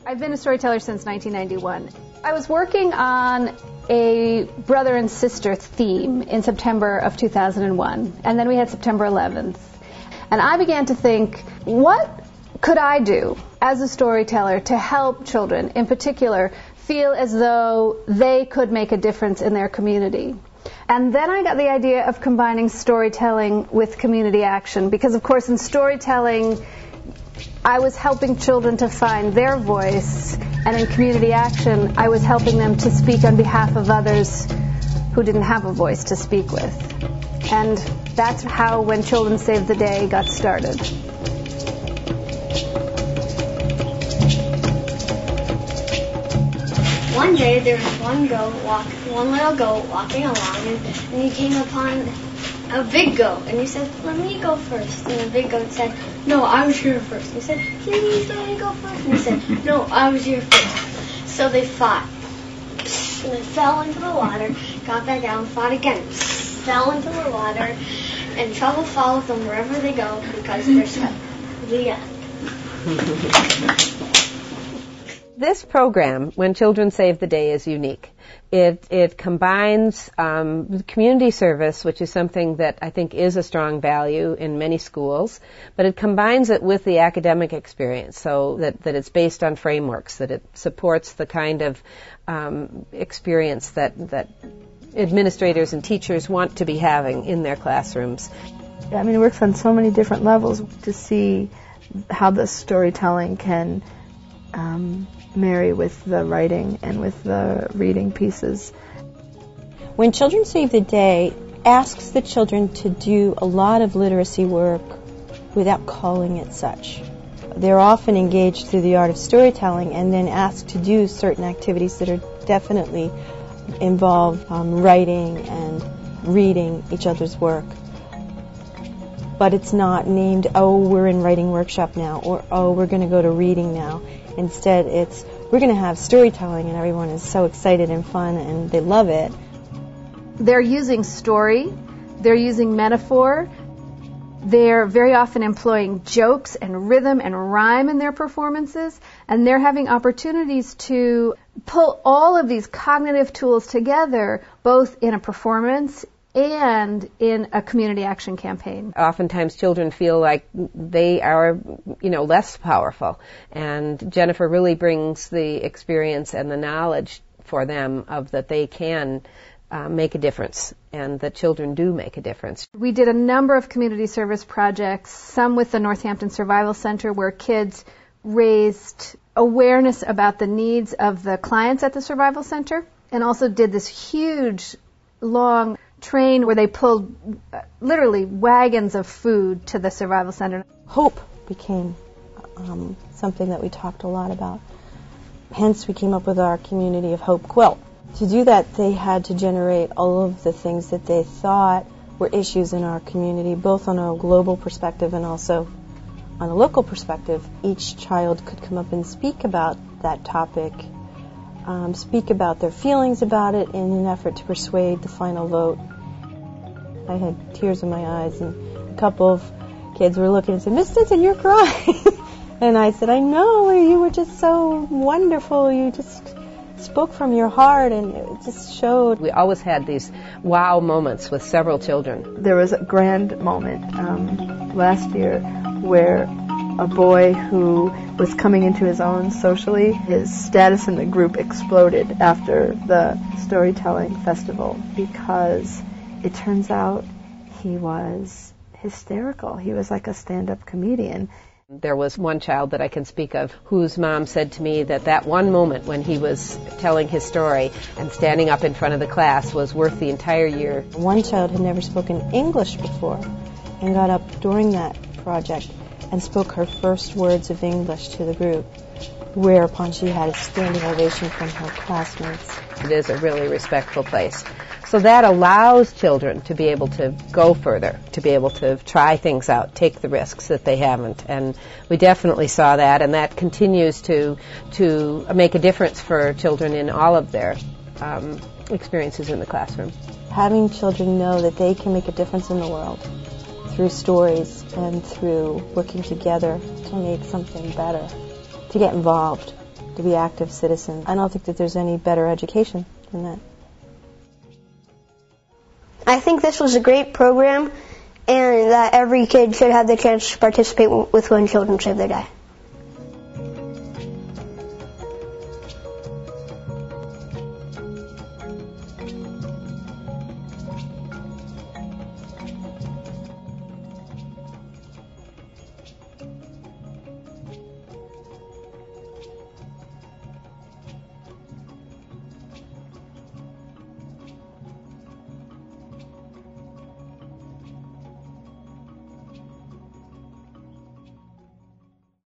I've been a storyteller since 1991. I was working on a brother and sister theme in September of 2001, and then we had September 11th. And I began to think, what could I do as a storyteller to help children, in particular, feel as though they could make a difference in their community? And then I got the idea of combining storytelling with community action, because, of course, in storytelling, I was helping children to find their voice, and in community action, I was helping them to speak on behalf of others who didn't have a voice to speak with. And that's how When Children Save the Day got started. One day there was one little goat walking along, and he came upon a big goat, and he said, "Let me go first." And the big goat said, "No, I was here first." And he said, "Please let me go first." And he said, "No, I was here first." So they fought. And they fell into the water, got back down, fought again, fell into the water, and trouble follows them wherever they go because they're stuck. The end. This program, When Children Save the Day, is unique. It combines community service, which is something that I think is a strong value in many schools, but it combines it with the academic experience, so that it's based on frameworks, that it supports the kind of experience that administrators and teachers want to be having in their classrooms. I mean, it works on so many different levels to see how the storytelling can marry with the writing and with the reading pieces. When Children Save the Day asks the children to do a lot of literacy work without calling it such. They're often engaged through the art of storytelling and then asked to do certain activities that are definitely involve writing and reading each other's work. But it's not named, "Oh, we're in writing workshop now," or "Oh, we're going to go to reading now." Instead, it's, we're going to have storytelling, and everyone is so excited and fun, and they love it. They're using story, they're using metaphor, they're very often employing jokes and rhythm and rhyme in their performances, and they're having opportunities to pull all of these cognitive tools together, both in a performance and in a community action campaign. Oftentimes children feel like they are, less powerful, and Jennifer really brings the experience and the knowledge for them of that they can make a difference, and that children do make a difference. We did a number of community service projects, some with the Northampton Survival Center, where kids raised awareness about the needs of the clients at the Survival Center, and also did this huge, long train where they pulled literally wagons of food to the Survival Center. Hope became something that we talked a lot about. Hence, we came up with our Community of Hope quilt. To do that, they had to generate all of the things that they thought were issues in our community, both on a global perspective and also on a local perspective. Each child could come up and speak about that topic, speak about their feelings about it in an effort to persuade the final vote. I had tears in my eyes, and a couple of kids were looking and said, "Miss Stinson, you're crying." And I said, "I know, you were just so wonderful. You just spoke from your heart, and it just showed." We always had these wow moments with several children. There was a grand moment last year where a boy who was coming into his own socially, his status in the group exploded after the storytelling festival, because it turns out he was hysterical. He was like a stand-up comedian. There was one child that I can speak of whose mom said to me that one moment when he was telling his story and standing up in front of the class was worth the entire year. One child had never spoken English before and got up during that project and spoke her first words of English to the group, whereupon she had a standing ovation from her classmates. It is a really respectful place. So that allows children to be able to go further, to be able to try things out, take the risks that they haven't. And we definitely saw that, and that continues to make a difference for children in all of their experiences in the classroom. Having children know that they can make a difference in the world through stories and through working together to make something better, to get involved. to be active citizens. I don't think that there's any better education than that. I think this was a great program, and that every kid should have the chance to participate with When Children Save the Day.